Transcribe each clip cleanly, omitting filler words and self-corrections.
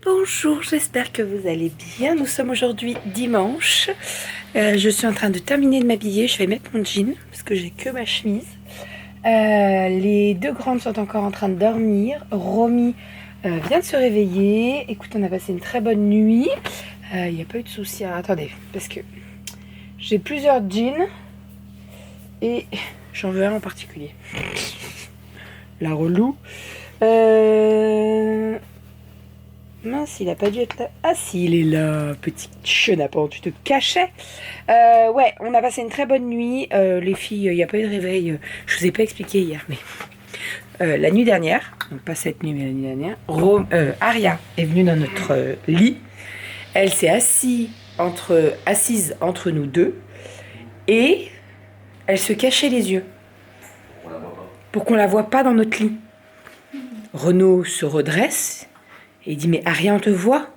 Bonjour, j'espère que vous allez bien. Nous sommes aujourd'hui dimanche. Je suis en train de terminer de m'habiller. Je vais mettre mon jean parce que j'ai que ma chemise. Les deux grandes sont encore en train de dormir. Romy vient de se réveiller. Écoute, on a passé une très bonne nuit. Il n'y a pas eu de soucis. Attendez, parce que j'ai plusieurs jeans et j'en veux un en particulier. La relou. Mince, il a pas dû être là. Ah si, il est là, petit chenapan, tu te cachais. Ouais, on a passé une très bonne nuit. Les filles, il n'y a pas eu de réveil. Je vous ai pas expliqué hier, mais la nuit dernière, donc pas cette nuit, mais la nuit dernière, Aria est venue dans notre lit. Elle s'est assise entre nous deux et elle se cachait les yeux pour qu'on la voit pas dans notre lit. Renaud se redresse et il dit « Mais Aria, on te voit ?»«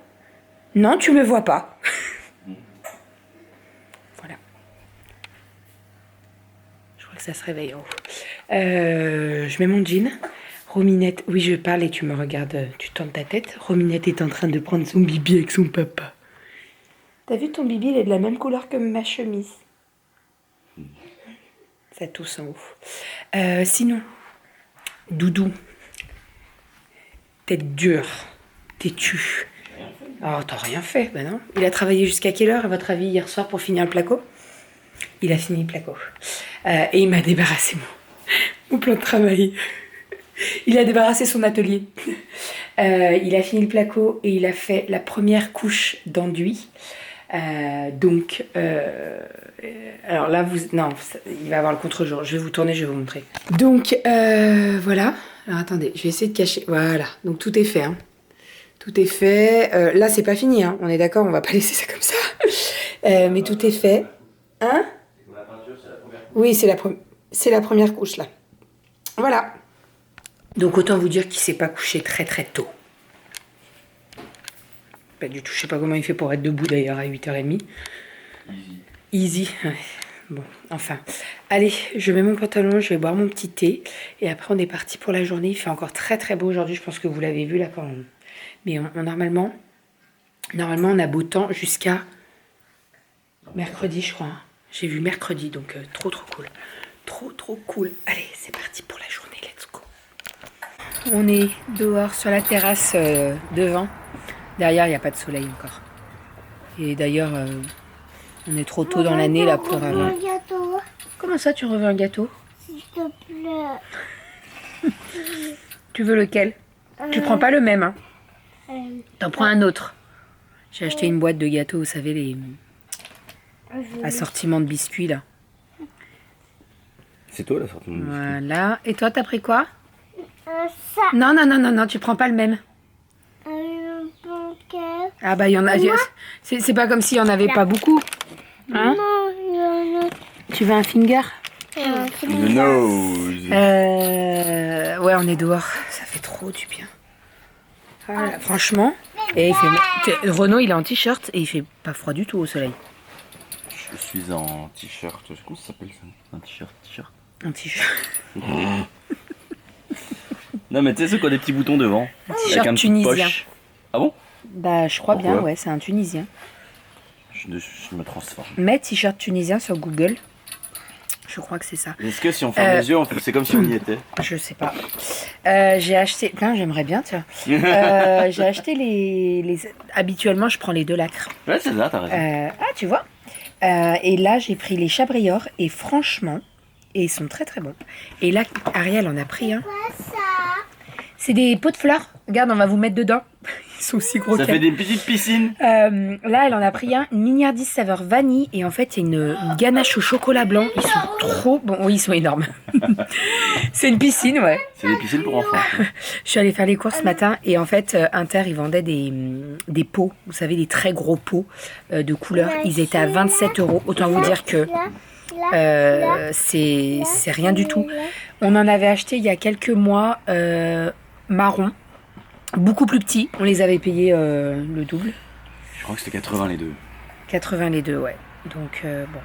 Non, tu me vois pas. » Voilà. Je crois que ça se réveille en haut. Je mets mon jean. Rominette, oui, je parle et tu me regardes, tu tournes ta tête. Rominette est en train de prendre son bibi avec son papa. T'as vu, ton bibi, il est de la même couleur que ma chemise. Ça tousse en haut. Sinon, Doudou, tête dure, têtu. Oh, t'as rien fait, ben non. Il a travaillé jusqu'à quelle heure, à votre avis, hier soir pour finir le placo? Il a fini le placo. Et il m'a débarrassé mon plan de travail. Il a débarrassé son atelier. Il a fini le placo et il a fait la première couche d'enduit. Alors là, non, il va avoir le contre-jour. Je vais vous tourner, je vais vous montrer. Donc, voilà. Alors attendez, je vais essayer de cacher. Voilà, donc tout est fait. Hein. Tout est fait. Là, c'est pas fini. Hein. On est d'accord, on va pas laisser ça comme ça. Mais tout est fait. Hein? Oui, c'est la première couche là. Voilà. Donc autant vous dire qu'il s'est pas couché très très tôt. Pas du tout. Je sais pas comment il fait pour être debout d'ailleurs à 8h30. Easy. Ouais. Bon, enfin. Allez, je mets mon pantalon, je vais boire mon petit thé. Et après, on est parti pour la journée. Il fait encore très très beau aujourd'hui. Je pense que vous l'avez vu là quand même. Mais normalement, on a beau temps jusqu'à mercredi, je crois. Hein. J'ai vu mercredi, donc trop cool. Trop cool. Allez, c'est parti pour la journée. Let's go. On est dehors sur la terrasse devant. Derrière, il n'y a pas de soleil encore. Et d'ailleurs, on est trop tôt dans l'année là pour avoir... Comment ça, tu revends un gâteau? S'il te plaît. Tu veux lequel? Tu prends pas le même, hein? T'en prends un autre. J'ai acheté une boîte de gâteaux, vous savez, les assortiments de biscuits là. C'est toi l'assortiment de biscuits. Voilà. Et toi, t'as pris quoi? Ça. Non, tu prends pas le même. Ah bah il y en a. C'est pas comme s'il y en avait pas beaucoup. Hein? Non, il y en a. Tu veux un finger? The nose. Ouais, on est dehors. Ça fait trop du bien. Voilà, franchement. Et il fait... Renaud, il est en t-shirt et il fait pas froid du tout au soleil. Je suis en t-shirt. Comment ça s'appelle ça? Un t-shirt. Un t-shirt. Non mais tu sais ceux qui ont des petits boutons devant. Un t-shirt tunisien. Poche. Ah bon? Bah je crois Pourquoi? bien, ouais, c'est un tunisien. Je me transforme. Mets t-shirt tunisien sur Google. Je crois que c'est ça. Est-ce que si on ferme les yeux, c'est comme si on y était? Je sais pas. J'ai acheté... Putain, j'aimerais bien, tiens. J'ai acheté les... Habituellement, je prends les 2 lacres. Ouais, c'est ça, t'as raison. Ah, tu vois. Et là, j'ai pris les Chabrior. Et franchement, ils sont très très bons. Et là, Ariel en a pris un. Quoi ça? C'est des pots de fleurs. Regarde, on va vous mettre dedans. Ils sont aussi gros. Ça fait des petites piscines. Là, elle en a pris un, une mignardise saveur vanille. Et en fait, c'est une ganache au chocolat blanc. Ils sont trop bons. Oui, ils sont énormes. C'est une piscine, ouais. C'est des piscines pour enfants. Je suis allée faire les courses ce matin. Et en fait, Inter, ils vendaient des pots. Vous savez, des très gros pots de couleurs. Ils étaient à 27 €. Autant vous dire que c'est rien du tout. On en avait acheté il y a quelques mois marron. Beaucoup plus petits, on les avait payés le double. Je crois que c'était 80 les deux. 80 les deux, ouais. Donc bon.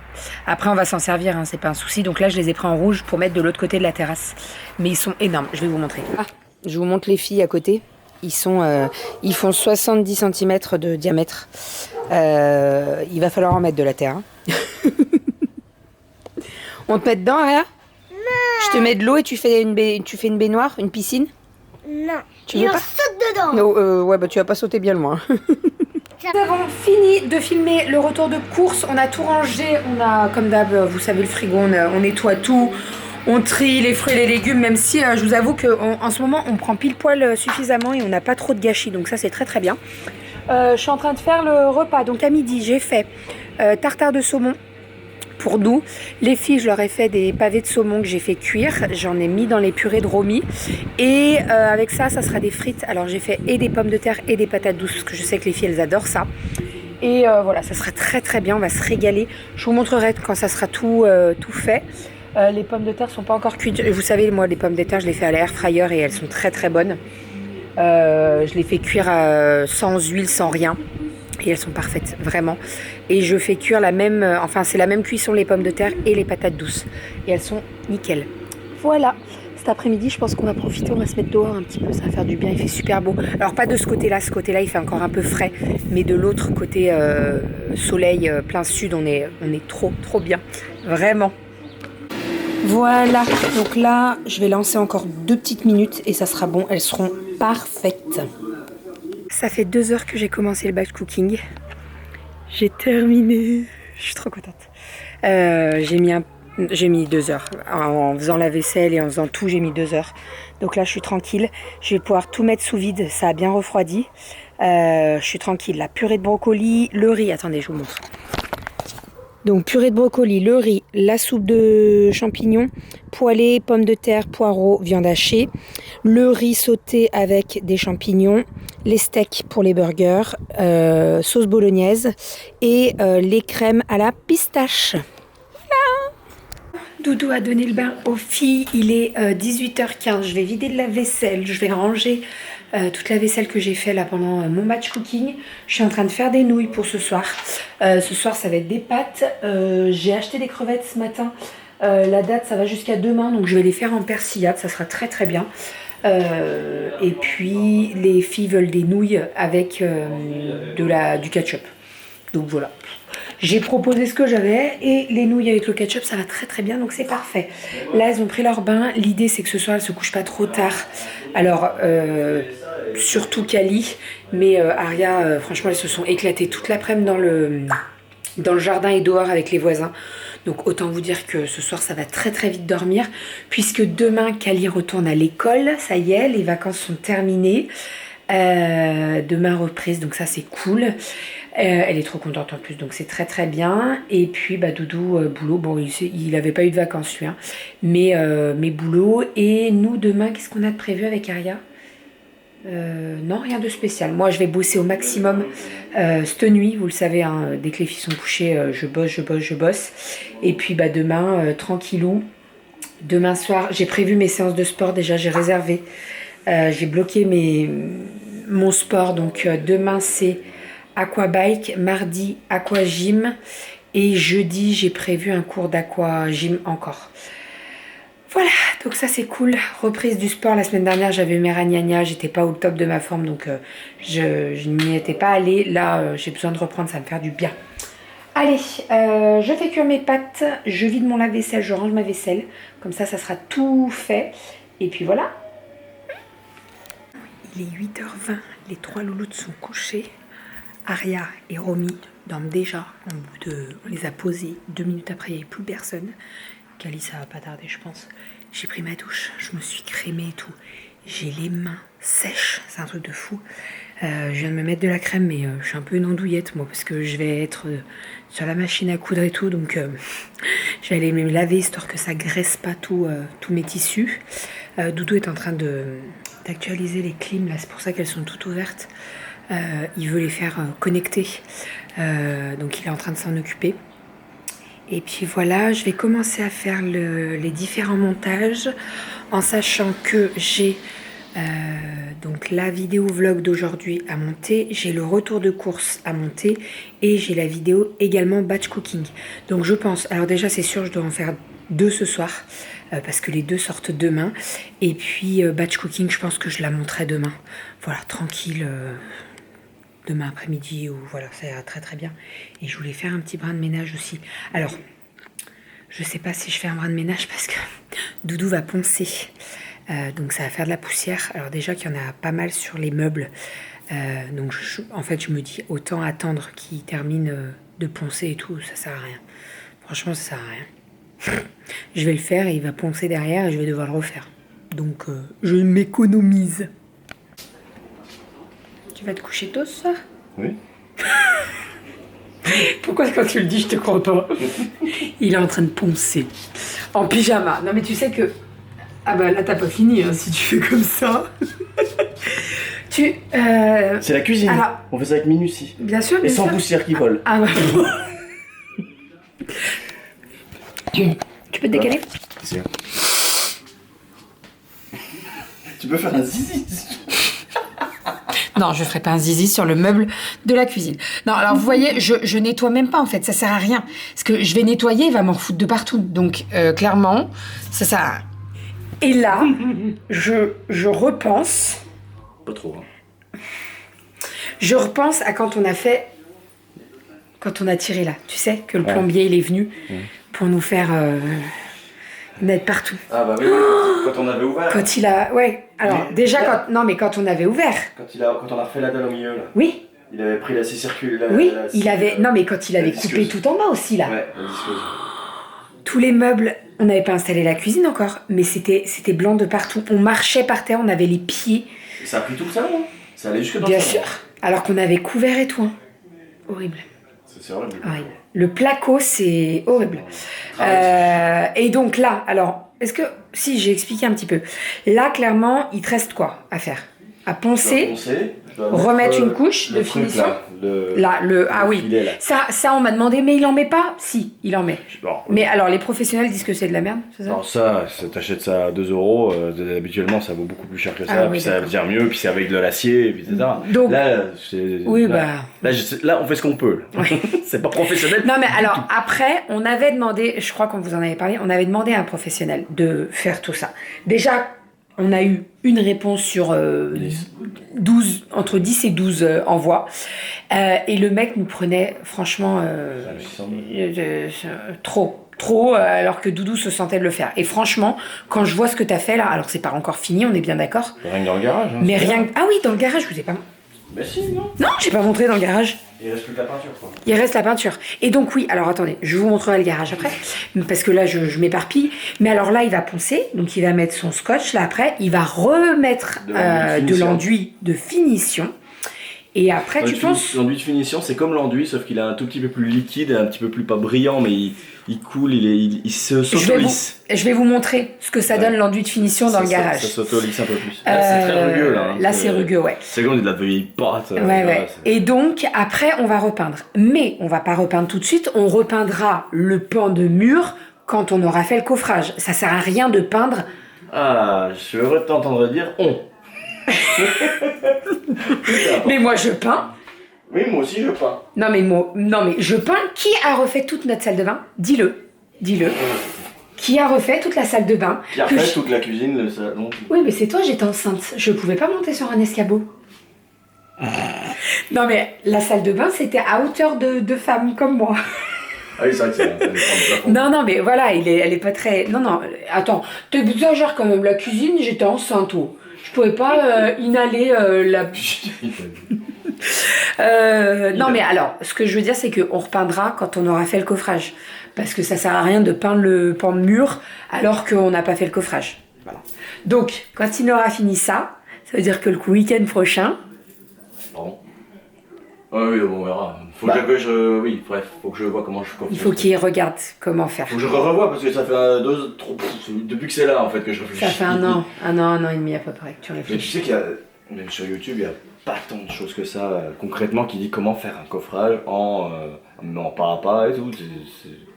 Après on va s'en servir, hein, c'est pas un souci. Donc là je les ai pris en rouge pour mettre de l'autre côté de la terrasse. Mais ils sont énormes, je vais vous montrer. Ah, je vous montre les filles à côté. Ils font 70 cm de diamètre. Il va falloir en mettre de la terre. Hein. On te met dedans, Aria? Je te mets de l'eau et tu fais une baignoire, une piscine? Non. Tu veux pas? Saute dedans. Non, ouais, bah tu vas pas sauter bien loin. Nous avons fini de filmer le retour de course. On a tout rangé. On a, comme d'hab, vous savez, le frigo, on nettoie tout. On trie les fruits et les légumes, même si je vous avoue qu'en ce moment, on prend pile poil suffisamment et on n'a pas trop de gâchis. Donc ça, c'est très très bien. Je suis en train de faire le repas. Donc à midi, j'ai fait tartare de saumon pour nous. Les filles, je leur ai fait des pavés de saumon que j'ai fait cuire. J'en ai mis dans les purées de romi. Et avec ça, ça sera des frites. Alors j'ai fait et des pommes de terre et des patates douces, parce que je sais que les filles, elles adorent ça. Et voilà, ça sera très très bien. On va se régaler. Je vous montrerai quand ça sera tout fait. Les pommes de terre sont pas encore cuites. Vous savez, moi, les pommes de terre, je les fais à l'air fryer et elles sont très très bonnes. Je les fais cuire sans huile, sans rien. Et elles sont parfaites, vraiment. Et je fais cuire la même... enfin, c'est la même cuisson, les pommes de terre et les patates douces. Et elles sont nickel. Voilà. Cet après-midi, je pense qu'on va profiter. On va se mettre dehors un petit peu. Ça va faire du bien. Il fait super beau. Alors, pas de ce côté-là. Ce côté-là, il fait encore un peu frais. Mais de l'autre côté, soleil, plein sud, on est trop, trop bien. Vraiment. Voilà, donc là, je vais lancer encore 2 petites minutes et ça sera bon, elles seront parfaites. Ça fait 2 heures que j'ai commencé le batch cooking. J'ai terminé, je suis trop contente. J'ai mis 2 heures. En faisant la vaisselle et en faisant tout, j'ai mis 2 heures. Donc là, je suis tranquille. Je vais pouvoir tout mettre sous vide, ça a bien refroidi. Je suis tranquille. La purée de brocoli, le riz, attendez, je vous montre. Donc purée de brocoli, le riz, la soupe de champignons, poêlée, pommes de terre, poireaux, viande hachée, le riz sauté avec des champignons, les steaks pour les burgers, sauce bolognaise et les crèmes à la pistache. Voilà. Doudou a donné le bain aux filles, il est 18h15, je vais vider de la vaisselle, je vais ranger toute la vaisselle que j'ai fait là pendant mon batch cooking. Je suis en train de faire des nouilles pour ce soir. Ce soir ça va être des pâtes. J'ai acheté des crevettes ce matin. La date ça va jusqu'à demain, donc je vais les faire en persillade, ça sera très très bien. Et puis les filles veulent des nouilles avec du ketchup. Donc voilà. J'ai proposé ce que j'avais et les nouilles avec le ketchup ça va très très bien, donc c'est parfait. Là elles ont pris leur bain, l'idée c'est que ce soir elles se couchent pas trop tard. Alors surtout Kali, mais Aria franchement elles se sont éclatées toute l'après-midi dans le jardin et dehors avec les voisins. Donc autant vous dire que ce soir ça va très très vite dormir, puisque demain Kali retourne à l'école, ça y est, les vacances sont terminées. Demain reprise, donc ça c'est cool. Elle est trop contente en plus, donc c'est très très bien. Et puis bah Doudou boulot, bon il avait pas eu de vacances lui, hein, mais boulot. Et nous demain qu'est-ce qu'on a de prévu avec Aria? Non, rien de spécial. Moi je vais bosser au maximum cette nuit, vous le savez, hein, dès que les filles sont couchées, je bosse. Et puis bah demain tranquillou. Demain soir j'ai prévu mes séances de sport, déjà j'ai réservé. J'ai bloqué mon sport, donc demain c'est aquabike, mardi aquagym et jeudi j'ai prévu un cours d'aquagym encore. Voilà, donc ça c'est cool. Reprise du sport, la semaine dernière j'avais eu mes ragnagnas, j'étais pas au top de ma forme, donc je n'y étais pas allée. Là j'ai besoin de reprendre, ça va me faire du bien. Allez, je fais cuire mes pâtes, je vide mon lave-vaisselle, je range ma vaisselle, comme ça ça sera tout fait. Et puis voilà. Il est 8h20, les 3 louloutes sont couchés. Aria et Romy dorment déjà. On les a posés 2 minutes après, il n'y avait plus personne. Kali, ça va pas tarder, je pense. J'ai pris ma douche, je me suis crémée et tout. J'ai les mains sèches, c'est un truc de fou. Je viens de me mettre de la crème, mais je suis un peu une andouillette, moi, parce que je vais être sur la machine à coudre et tout. Donc, je vais aller me laver, histoire que ça graisse pas tous mes tissus. Doudou est en train d'actualiser les clims, là, c'est pour ça qu'elles sont toutes ouvertes. Il veut les faire connecter, donc il est en train de s'en occuper. Et puis voilà, je vais commencer à faire les différents montages en sachant que j'ai donc la vidéo vlog d'aujourd'hui à monter, j'ai le retour de course à monter et j'ai la vidéo également batch cooking. Donc je pense, alors déjà c'est sûr je dois en faire 2 ce soir, parce que les 2 sortent demain. Et puis batch cooking, je pense que je la monterai demain. Voilà, tranquille, demain après-midi, ou voilà, ça ira très très bien. Et je voulais faire un petit brin de ménage aussi. Alors, je sais pas si je fais un brin de ménage parce que Doudou va poncer. Donc ça va faire de la poussière. Alors déjà qu'il y en a pas mal sur les meubles. Donc en fait je me dis autant attendre qu'il termine de poncer et tout. Ça sert à rien. Franchement ça sert à rien. Je vais le faire et il va poncer derrière et je vais devoir le refaire. Donc je m'économise. Tu vas te coucher tôt ce soir? Oui. Pourquoi quand tu le dis je te crois pas? Il est en train de poncer. En pyjama. Non mais tu sais que... Ah bah là t'as pas fini hein, si tu fais comme ça. C'est la cuisine. Alors, on fait ça avec minutie. Bien sûr, Et sans poussière qui vole. Ah bah... Tu peux te décaler? C'est... Tu peux faire un zizi. Non, je ferai pas un zizi sur le meuble de la cuisine. Non, alors vous voyez, je nettoie même pas en fait, ça sert à rien. Parce que je vais nettoyer, il va m'en foutre de partout. Donc clairement, ça sert à rien. Et là, je repense... Pas trop, hein. Je repense à quand on a tiré là. Tu sais, que le plombier, il est venu pour nous faire mettre partout. Ah bah oui, quand on avait ouvert. Quand il a... Ouais, alors déjà, quand on avait ouvert. Quand on a refait la dalle au milieu, là. Oui. Il avait pris la scie circulaire. Oui, il avait... Non, mais quand il avait coupé tout en bas aussi, là. Ouais, la disqueuse. Tous les meubles, on n'avait pas installé la cuisine encore, mais c'était blanc de partout. On marchait par terre, on avait les pieds. Et ça a pris tout le salon, hein. Ça allait jusque dans Bien le salon. sûr, alors qu'on avait couvert et tout. Hein. Horrible. C'est horrible. Horrible. Le placo, c'est horrible. Et donc là, alors, est-ce que... Si, j'ai expliqué un petit peu. Là, clairement, il te reste quoi à faire? À poncer, remettre une couche de finition. Ah oui, filet, là. ça on m'a demandé, mais il en met pas? Si, il en met. Bon, Mais alors, les professionnels disent que c'est de la merde, c'est ça? alors ça, t'achètes ça à 2 €, habituellement ça vaut beaucoup plus cher que ça, Ah oui, puis ça va dire mieux, puis c'est avec de l'acier, etc. Donc, là, oui, là, on fait ce qu'on peut. Oui. C'est pas professionnel. Non mais alors, après, on avait demandé, je crois qu'on vous en avait parlé, on avait demandé à un professionnel de faire tout ça. Déjà, on a eu une réponse sur 12, entre 10 et 12 envois. Et le mec nous prenait, franchement, trop, alors que Doudou se sentait de le faire. Et franchement, quand je vois ce que t'as fait là, alors c'est pas encore fini, on est bien d'accord. Rien que dans le garage. Hein, mais rien que... Ah oui, dans le garage, je vous ai pas... Bah si, non. Non, j'ai pas montré dans le garage. Il reste plus que la peinture, quoi. Il reste la peinture. Et donc oui, alors attendez, je vous montrerai le garage après, parce que là je m'éparpille. Mais alors là, il va poncer, donc il va mettre son scotch, là après, il va remettre de l'enduit de finition. Et après, tu penses... L'enduit de finition, c'est comme l'enduit, sauf qu'il est un tout petit peu plus liquide, un petit peu plus pas brillant, mais il coule, il se s'auto-lisse. Je vais vous montrer ce que ça donne l'enduit de finition dans le garage. Ça s'auto-lisse un peu plus. Là, c'est très rugueux, là. Hein. Là, c'est rugueux, ouais. C'est comme de la vieille pâte. Ouais. Et donc, après, on va repeindre. Mais on va pas repeindre tout de suite, on repeindra le pan de mur quand on aura fait le coffrage. Ça sert à rien de peindre... Ah, je suis heureux de t'entendre dire « on ». Mais moi, je peins. Oui, moi aussi, je peins. Non mais je peins. Qui a refait toute notre salle de bain? Dis-le. Qui a refait toute la salle de bain? Qui a refait toute la cuisine, le salon. Oui, mais c'est toi, j'étais enceinte. Je pouvais pas monter sur un escabeau. Non mais la salle de bain, c'était à hauteur de femme comme moi. Ah oui, c'est vrai que c'est Non, mais voilà, elle est pas très... Non, attends, t'exagères quand même. La cuisine, j'étais enceinte, oh. Je pouvais pas inhaler la... non mais alors, ce que je veux dire, c'est qu'on repeindra quand on aura fait le coffrage. Parce que ça sert à rien de peindre le pan de mur alors qu'on n'a pas fait le coffrage. Voilà. Donc, quand il aura fini ça, ça veut dire que le week-end prochain... Pardon. Oui, bon, on verra. Faut que je vois comment je... Il faut qu'il regarde comment faire. Faut que je revoie parce que ça fait depuis que c'est là en fait que je réfléchis. Ça fait un an et demi à peu près que tu réfléchis. Mais tu sais qu'il y a, même sur YouTube, il y a pas tant de choses que ça concrètement qui dit comment faire un coffrage en pas à pas et tout.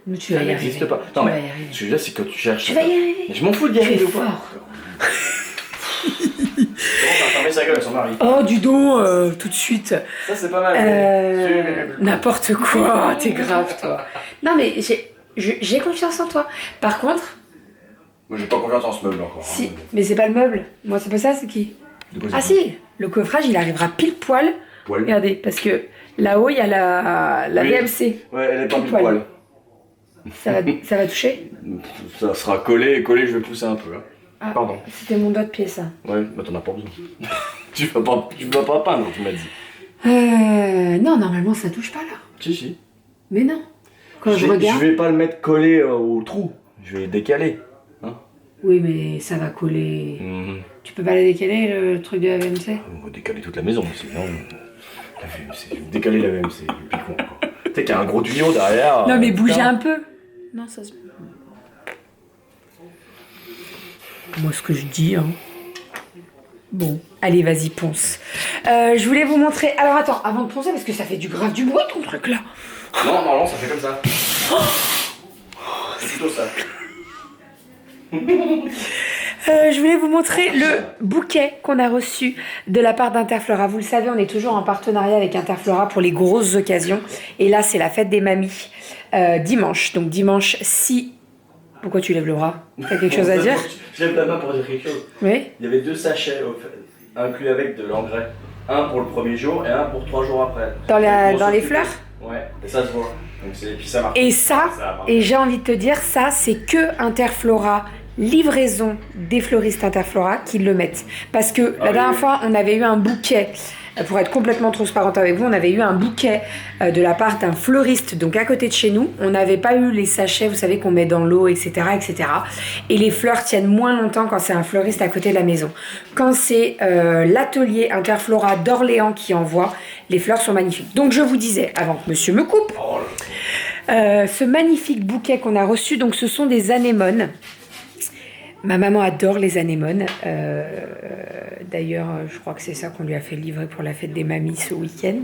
Mais tu vas ça y n'existe arriver. pas. Non mais ce que je veux dire c'est que quand tu cherches. Tu vas y arriver. Mais je m'en fous d'y arriver ou pas. On va fermer sa gueule à son mari. Oh, du dos, tout de suite. Ça c'est pas mal. N'importe quoi, t'es grave toi. Non mais J'ai confiance en toi. Par contre, Moi j'ai pas confiance en ce meuble encore. si, hein. mais c'est pas le meuble. Moi, c'est pas ça, c'est qui? De quoi Ah c'est si, le coffrage, il arrivera pile poil. Poil. Regardez, parce que là-haut, il y a la Oui. VMC. Ouais, elle est pas Pile pile poil. poil. Ça va toucher? Ça sera collé, je vais pousser un peu. Hein. Ah, Pardon. c'était mon doigt de pied, ça. Ouais, bah t'en as pas besoin. tu vas pas peindre, tu m'as dit. Non, normalement, ça touche pas, là. Si. Mais non. Quand je Je regarde... vais pas le mettre collé au trou, je vais le décaler. Oui, mais ça va coller... Mhm. Tu peux pas la décaler, le truc de la VMC? On va décaler toute la maison, sinon. La VMC, je vais décaler la VMC, le picon encore. Tu sais qu'il y a un gros tuyau derrière. Non, mais bougez putain. un peu. Non, ça se... Moi, ce que je dis, hein. Bon, allez, vas-y, ponce. Je voulais vous montrer... Alors, attends, avant de poncer, parce que ça fait du grave du bruit, ton truc, là. Non, ça fait comme ça. C'est plutôt ça. Je voulais vous montrer le bouquet qu'on a reçu de la part d'Interflora. Vous le savez, on est toujours en partenariat avec Interflora pour les grosses occasions. Et là, c'est la fête des mamies. Dimanche. Donc, dimanche 6... Pourquoi tu lèves le bras? T'as quelque chose à dire? Je lève la main pour dire quelque chose. Oui. Il y avait 2 sachets inclus avec de l'engrais. Un pour le premier jour et un pour 3 jours après. Dans les fleurs? Ouais, et ça se voit. Donc puis ça marche. Et ça, et j'ai envie de te dire, ça, c'est que Interflora, livraison des fleuristes Interflora qui le mettent. Parce que la dernière fois, on avait eu un bouquet, pour être complètement transparente avec vous, on avait eu un bouquet de la part d'un fleuriste, donc à côté de chez nous. On n'avait pas eu les sachets, vous savez, qu'on met dans l'eau, etc., etc. Et les fleurs tiennent moins longtemps quand c'est un fleuriste à côté de la maison. Quand c'est l'atelier Interflora d'Orléans qui envoie, les fleurs sont magnifiques. Donc je vous disais, avant que monsieur me coupe, ce magnifique bouquet qu'on a reçu, donc ce sont des anémones. Ma maman adore les anémones. D'ailleurs, je crois que c'est ça qu'on lui a fait livrer pour la fête des mamies ce week-end.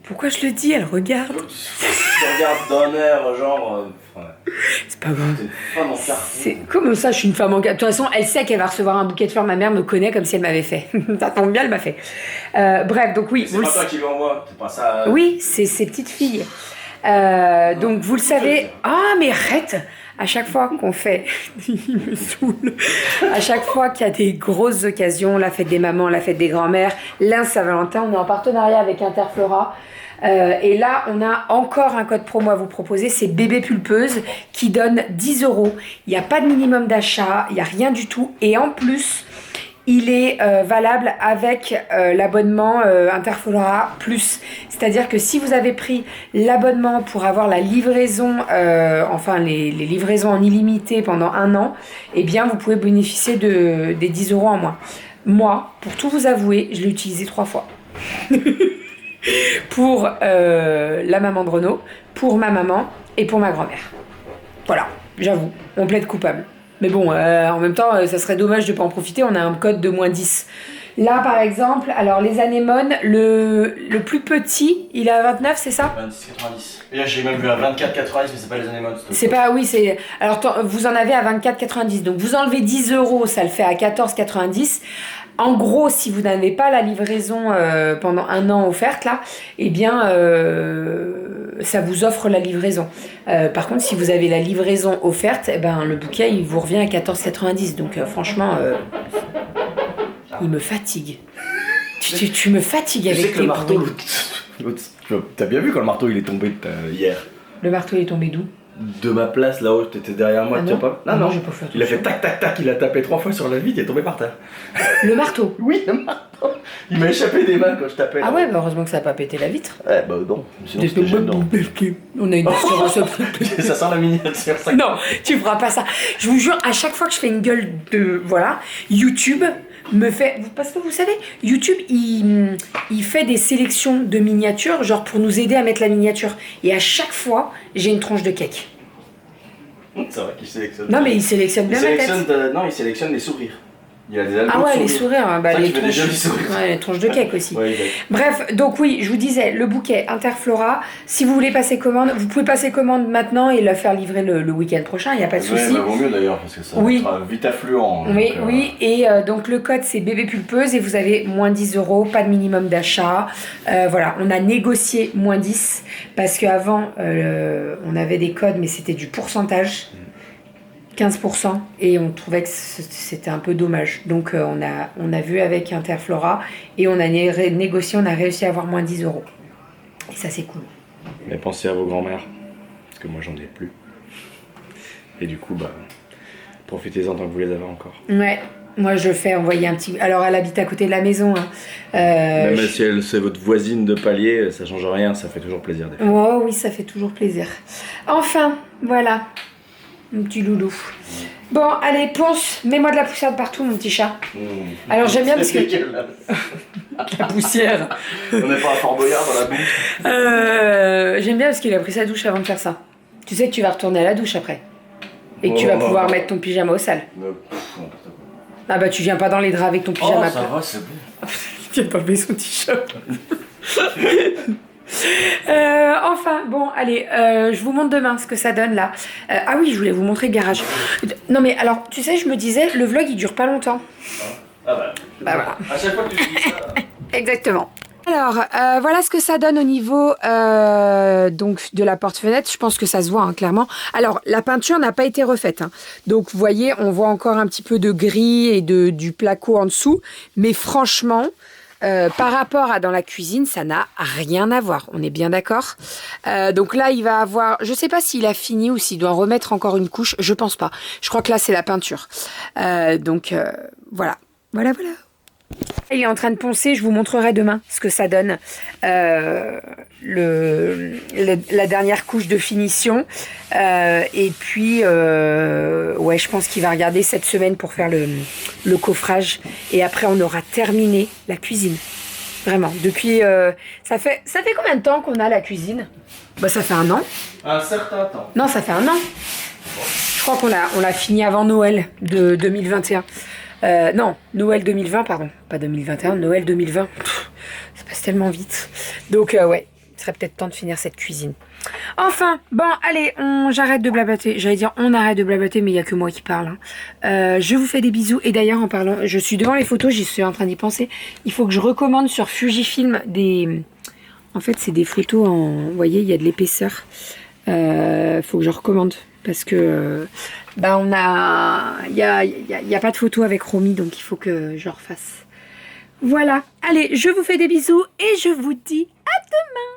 Pourquoi je le dis? Elle regarde. Je regarde d'un air, genre. C'est pas grave. C'est une femme en carton. Comment ça, je suis une femme en carton? De toute façon, elle sait qu'elle va recevoir un bouquet de fleurs. Ma mère me connaît comme si elle m'avait fait. Ça tombe bien, elle m'a fait. Bref, donc oui. C'est pas toi qui lui envoie, c'est pas ça. Oui, c'est ses petites filles. Donc vous le savez. Ah, mais arrête! À chaque fois qu'on fait, il me saoule. À chaque fois qu'il y a des grosses occasions, la fête des mamans, la fête des grands-mères, l'un Saint-Valentin, on est en partenariat avec Interflora. Et là, on a encore un code promo à vous proposer, c'est Bébé Pulpeuse qui donne 10 €. Il n'y a pas de minimum d'achat, il n'y a rien du tout. Et en plus, il est valable avec l'abonnement Interflora Plus. C'est-à-dire que si vous avez pris l'abonnement pour avoir la livraison, enfin les livraisons en illimité pendant 1 an, eh bien vous pouvez bénéficier des 10 € en moins. Moi, pour tout vous avouer, je l'ai utilisé 3 fois. Pour la maman de Renaud, pour ma maman et pour ma grand-mère. Voilà, j'avoue, on plaide coupable. Mais bon, en même temps, ça serait dommage de ne pas en profiter, on a un code de -10. Là, par exemple, alors les anémones, le plus petit, il est à 29, c'est ça? 26,90. Et là, j'ai même vu à 24,90, mais c'est pas les anémones. C'est pas, oui, c'est... Alors, vous en avez à 24,90. Donc, vous enlevez 10 €, ça le fait à 14,90. En gros, si vous n'avez pas la livraison pendant 1 an offerte, là, eh bien, ça vous offre la livraison. Par contre, si vous avez la livraison offerte, eh ben, le bouquet, il vous revient à 14,90. Donc, franchement, il me fatigue. Tu me fatigues avec que tes le marteau, bruits. t'as bien vu quand le marteau il est tombé hier? Le marteau, il est tombé d'où? De ma place là-haut, t'étais derrière moi, Ah tu non. as pas? Ah non, j'ai pas fait Il a fait attention. tac tac tac, il a tapé 3 fois sur la vitre, il est tombé par terre. Le marteau? Oui, le marteau. Il m'a échappé des mains quand je tapais. Ah là. ouais, bah heureusement que ça n'a pas pété la vitre. Ouais, bah non. Sinon, c'était gênant. On a une assurance. Ça sent la miniature. Ça. Non, tu feras pas ça. Je vous jure, à chaque fois que je fais une gueule de... Voilà, YouTube me fait... Parce que vous savez, YouTube, il fait des sélections de miniatures, genre pour nous aider à mettre la miniature. Et à chaque fois, j'ai une tranche de cake. C'est vrai qu'il sélectionne. Non, mais il sélectionne bien ma tête. Non, il sélectionne les sourires. Il y a des albums Ah ouais, de les sourires. sourires, bah, Ça, les, tu fais des tronches, jolis sourires. ouais, les tronches de cake aussi. Ouais, exact. Bref, donc oui, je vous disais, le bouquet Interflora, si vous voulez passer commande, vous pouvez passer commande maintenant et le faire livrer le week-end prochain, il n'y a pas de Ouais, souci. bah, vaut mieux d'ailleurs parce que ça Oui. sera vite affluent. Oui, donc, oui, et donc le code c'est bébé pulpeuse et vous avez moins 10 €, pas de minimum d'achat. Voilà, on a négocié moins 10 parce qu'avant on avait des codes mais c'était du pourcentage, 15%, et on trouvait que c'était un peu dommage. Donc on a vu avec Interflora et on a négocié, on a réussi à avoir moins 10 €. Et ça c'est cool. Mais pensez à vos grands-mères, parce que moi j'en ai plus. Et du coup, bah, profitez-en tant que vous les avez encore. Ouais. Moi, je fais envoyer un petit... Alors, elle habite à côté de la maison. Hein. Même si c'est votre voisine de palier, ça change rien, ça fait toujours plaisir. Des fois. Oh oui, ça fait toujours plaisir. Enfin, voilà. Mon petit loulou. Bon, allez, ponce. Mets-moi de la poussière partout, mon petit chat. Alors, j'aime bien parce que... La poussière. On n'est pas à Fort Boyard dans la boue. J'aime bien parce qu'il a pris sa douche avant de faire ça. Tu sais que tu vas retourner à la douche après. Et que tu vas pouvoir mettre ton pyjama au sale. Ah bah tu viens pas dans les draps avec ton pyjama. Oh, ça va, c'est bon. Tu viens pas lever son t-shirt. Enfin, bon, allez, je vous montre demain ce que ça donne là. Ah oui, je voulais vous montrer le garage. Non mais alors, tu sais, je me disais, le vlog il dure pas longtemps. Ah bah. Bah voilà. À chaque fois que tu dis ça. Exactement. Alors, voilà ce que ça donne au niveau donc de la porte-fenêtre. Je pense que ça se voit hein, clairement. Alors, la peinture n'a pas été refaite. Hein. Donc, vous voyez, on voit encore un petit peu de gris et du placo en dessous. Mais franchement, par rapport à dans la cuisine, ça n'a rien à voir. On est bien d'accord. Donc là, il va avoir... Je ne sais pas s'il a fini ou s'il doit remettre encore une couche. Je pense pas. Je crois que là, c'est la peinture. Donc, voilà. Voilà. Il est en train de poncer, je vous montrerai demain ce que ça donne. La dernière couche de finition. Et puis, ouais, je pense qu'il va regarder cette semaine pour faire le coffrage. Et après, on aura terminé la cuisine. Vraiment. Depuis, ça fait combien de temps qu'on a la cuisine? Bah, ça fait 1 an. Un certain temps. Non, ça fait 1 an. Je crois qu'on l'a fini avant Noël de 2021. Non, Noël 2020, pardon. Pas 2021, Noël 2020. Ça passe tellement vite. Donc, ouais, il serait peut-être temps de finir cette cuisine. Enfin, bon, allez, j'arrête de blablater. J'allais dire on arrête de blablater, mais il n'y a que moi qui parle. Hein. Je vous fais des bisous. Et d'ailleurs, en parlant, je suis devant les photos, j'y suis en train d'y penser. Il faut que je recommande sur Fujifilm des... En fait, c'est des photos en... Vous voyez, il y a de l'épaisseur. Faut que je recommande. Parce que... Bah on a... Il y a pas de photo avec Romy, donc il faut que je refasse. Voilà. Allez, je vous fais des bisous et je vous dis à demain.